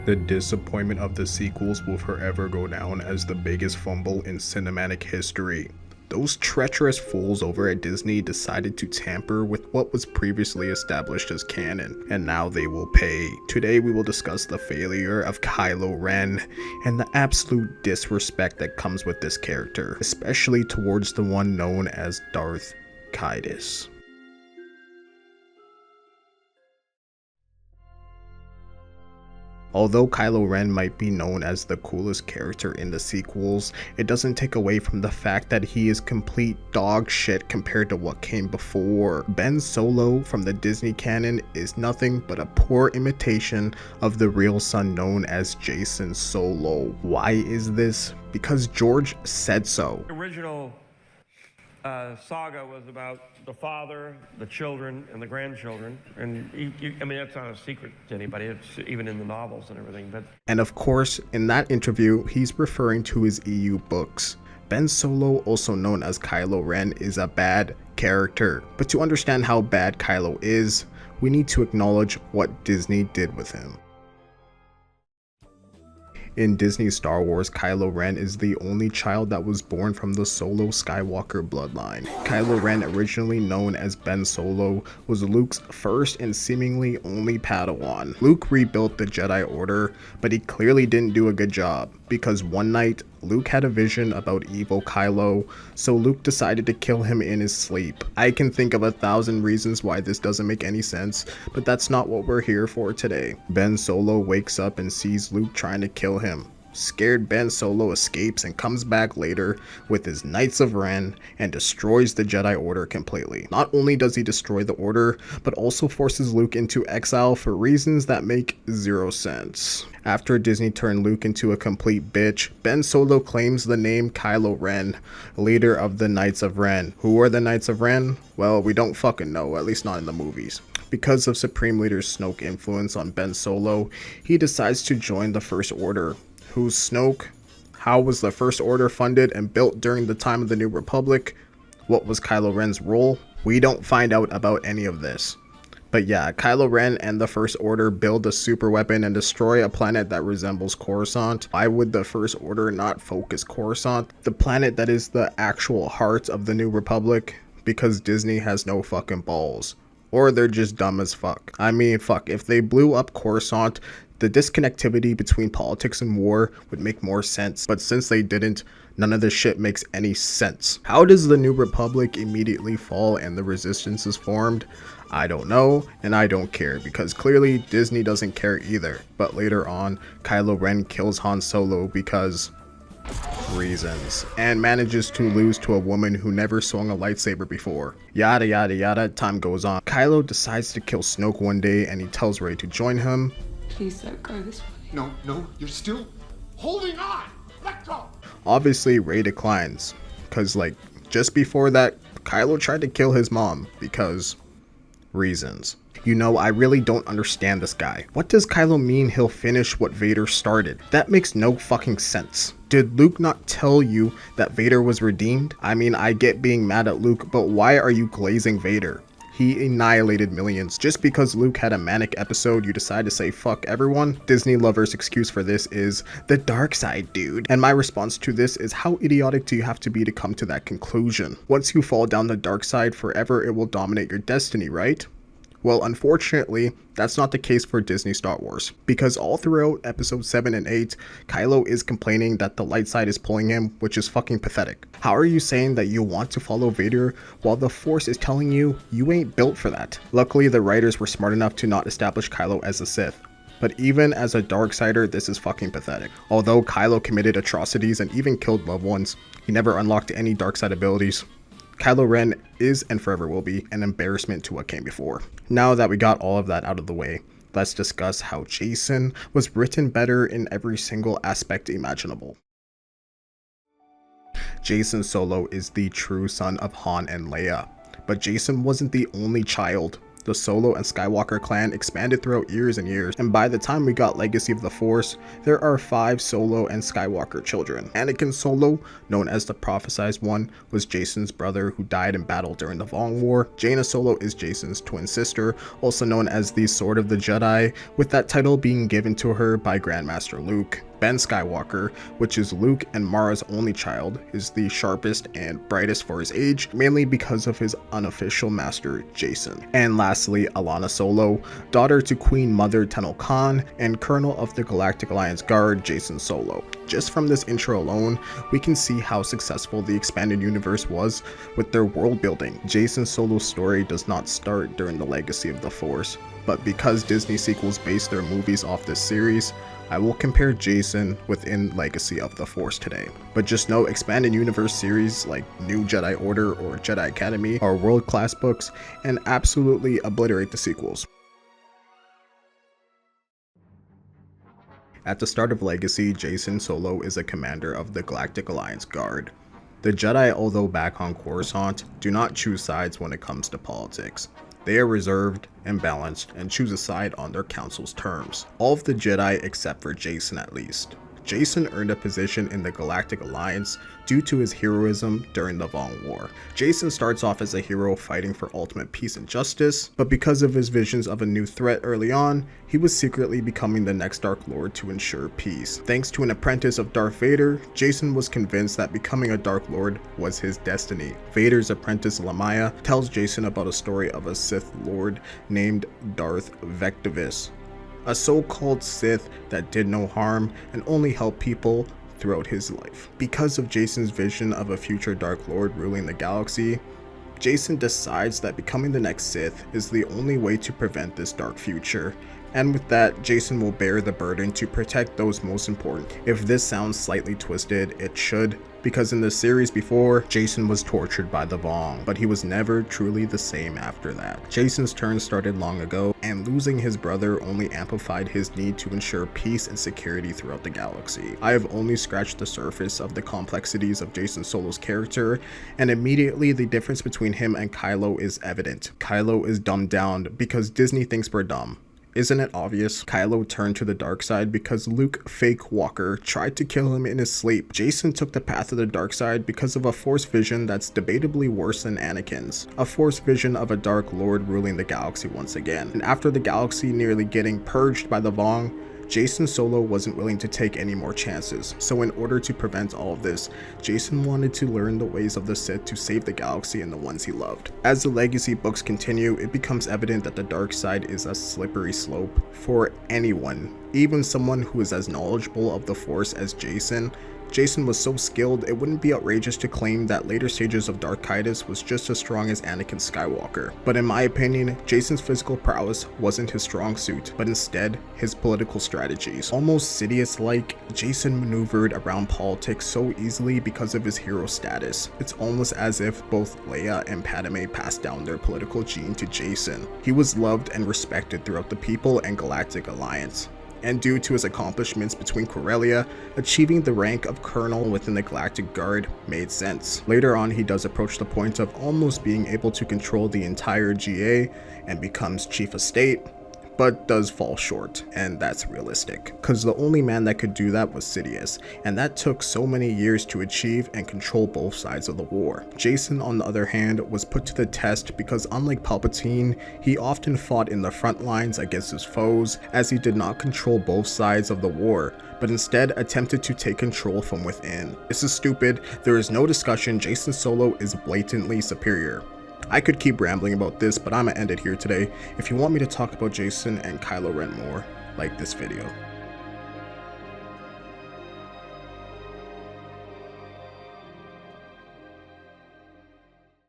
The disappointment of the sequels will forever go down as the biggest fumble in cinematic history. Those treacherous fools over at Disney decided to tamper with what was previously established as canon, and now they will pay. Today we will discuss the failure of Kylo Ren and the absolute disrespect that comes with this character, especially towards the one known as Darth Kydus. Although Kylo Ren might be known as the coolest character in the sequels, it doesn't take away from the fact that he is complete dog shit compared to what came before. Ben Solo from the Disney canon is nothing but a poor imitation of the real son known as Jason Solo. Why is this? Because George said so. The original saga was about the father, the children, and the grandchildren, and I mean, that's not a secret to anybody. It's even in the novels and everything. And of course, in that interview, he's referring to his EU books. Ben Solo, also known as Kylo Ren, is a bad character. But to understand how bad Kylo is, we need to acknowledge what Disney did with him. In Disney's Star Wars, Kylo Ren is the only child that was born from the Solo Skywalker bloodline. Kylo Ren, originally known as Ben Solo, was Luke's first and seemingly only Padawan. Luke rebuilt the Jedi Order, but he clearly didn't do a good job, because one night, Luke had a vision about evil Kylo, so Luke decided to kill him in his sleep. I can think of 1,000 reasons why this doesn't make any sense, but that's not what we're here for today. Ben Solo wakes up and sees Luke trying to kill him. Scared, Ben Solo escapes and comes back later with his Knights of Ren and destroys the Jedi Order completely. Not only does he destroy the Order, but also forces Luke into exile for reasons that make zero sense. After Disney turned Luke into a complete bitch, Ben Solo claims the name Kylo Ren, leader of the Knights of Ren. Who are the Knights of Ren? Well, we don't fucking know, at least not in the movies. Because of Supreme Leader Snoke's influence on Ben Solo, he decides to join the First Order. Who's Snoke? How was the First Order funded and built during the time of the New Republic? What was Kylo Ren's role? We don't find out about any of this. But yeah, Kylo Ren and the First Order build a super weapon and destroy a planet that resembles Coruscant. Why would the First Order not focus Coruscant, the planet that is the actual heart of the New Republic? Because Disney has no fucking balls. Or they're just dumb as fuck. I mean, fuck, if they blew up Coruscant, the disconnectivity between politics and war would make more sense, but since they didn't, none of this shit makes any sense. How does the New Republic immediately fall and the Resistance is formed? I don't know, and I don't care, because clearly Disney doesn't care either. But later on, Kylo Ren kills Han Solo because reasons, and manages to lose to a woman who never swung a lightsaber before. Yada yada yada, time goes on. Kylo decides to kill Snoke one day and he tells Rey to join him. Please don't go this way. No, you're still holding on. Let go. Obviously, Rey declines, because like just before that, Kylo tried to kill his mom because reasons. You know, I really don't understand this guy. What does Kylo mean he'll finish what Vader started? That makes no fucking sense. Did Luke not tell you that Vader was redeemed? I mean, I get being mad at Luke, but why are you glazing Vader? He annihilated millions. Just because Luke had a manic episode, you decide to say fuck everyone? Disney lovers' excuse for this is the dark side, dude. And my response to this is, how idiotic do you have to be to come to that conclusion? Once you fall down the dark side forever, it will dominate your destiny, right? Well, unfortunately, that's not the case for Disney Star Wars, because all throughout episode 7 and 8, Kylo is complaining that the light side is pulling him, which is fucking pathetic. How are you saying that you want to follow Vader while the Force is telling you you ain't built for that? Luckily, the writers were smart enough to not establish Kylo as a Sith. But even as a Darksider, this is fucking pathetic. Although Kylo committed atrocities and even killed loved ones, he never unlocked any Darkside abilities. Kylo Ren is and forever will be an embarrassment to what came before. Now that we got all of that out of the way, let's discuss how Jason was written better in every single aspect imaginable. Jason Solo is the true son of Han and Leia, but Jason wasn't the only child. the Solo and Skywalker clan expanded throughout years and years, and by the time we got Legacy of the Force, there are 5 Solo and Skywalker children. Anakin Solo, known as the Prophesized One, was Jacen's brother who died in battle during the Vong War. Jaina Solo is Jacen's twin sister, also known as the Sword of the Jedi, with that title being given to her by Grandmaster Luke. Ben Skywalker, which is Luke and Mara's only child, is the sharpest and brightest for his age, mainly because of his unofficial master, Jacen. And lastly, Alana Solo, daughter to Queen Mother Tenel Khan and Colonel of the Galactic Alliance Guard, Jacen Solo. Just from this intro alone, we can see how successful the expanded universe was with their world building. Jacen Solo's story does not start during the Legacy of the Force, but because Disney sequels base their movies off this series, I will compare Jacen within Legacy of the Force today. But just know expanded universe series like New Jedi Order or Jedi Academy are world-class books and absolutely obliterate the sequels. At the start of Legacy, Jacen Solo is a commander of the Galactic Alliance Guard. The Jedi, although back on Coruscant, do not choose sides when it comes to politics. They are reserved and balanced and choose a side on their council's terms. All of the Jedi except for Jacen at least. Jacen earned a position in the Galactic Alliance due to his heroism during the Vong War. Jacen starts off as a hero fighting for ultimate peace and justice, but because of his visions of a new threat early on, he was secretly becoming the next Dark Lord to ensure peace. Thanks to an apprentice of Darth Vader, Jacen was convinced that becoming a Dark Lord was his destiny. Vader's apprentice Lamaya tells Jacen about a story of a Sith Lord named Darth Vectivus, a so-called Sith that did no harm and only helped people throughout his life. Because of Jacen's vision of a future Dark Lord ruling the galaxy, Jacen decides that becoming the next Sith is the only way to prevent this dark future, and with that, Jacen will bear the burden to protect those most important. If this sounds slightly twisted, it should, because in the series before, Jacen was tortured by the Vong, but he was never truly the same after that. Jacen's turn started long ago, and losing his brother only amplified his need to ensure peace and security throughout the galaxy. I have only scratched the surface of the complexities of Jacen Solo's character, and immediately the difference between him and Kylo is evident. Kylo is dumbed down because Disney thinks we're dumb. Isn't it obvious? Kylo turned to the dark side because Luke Fake Walker tried to kill him in his sleep. Jacen took the path of the dark side because of a Force vision that's debatably worse than Anakin's. A Force vision of a Dark Lord ruling the galaxy once again. And after the galaxy nearly getting purged by the Vong, Jacen Solo wasn't willing to take any more chances, so in order to prevent all of this, Jacen wanted to learn the ways of the Sith to save the galaxy and the ones he loved. As the Legacy books continue, it becomes evident that the dark side is a slippery slope for anyone, even someone who is as knowledgeable of the Force as Jacen. Jacen was so skilled, it wouldn't be outrageous to claim that later stages of Darkitis was just as strong as Anakin Skywalker. But in my opinion, Jacen's physical prowess wasn't his strong suit, but instead his political strategies. Almost Sidious-like, Jacen maneuvered around politics so easily because of his hero status. It's almost as if both Leia and Padme passed down their political gene to Jacen. He was loved and respected throughout the people and Galactic Alliance, and due to his accomplishments between Corellia, achieving the rank of colonel within the Galactic Guard made sense. Later on, he does approach the point of almost being able to control the entire GA and becomes chief of state, but does fall short, and that's realistic, because the only man that could do that was Sidious, and that took so many years to achieve and control both sides of the war. Jacen, on the other hand, was put to the test because unlike Palpatine, he often fought in the front lines against his foes, as he did not control both sides of the war, but instead attempted to take control from within. This is stupid, there is no discussion, Jacen Solo is blatantly superior. I could keep rambling about this, but I'm gonna end it here today. If you want me to talk about Jacen and Kylo Ren more, like this video.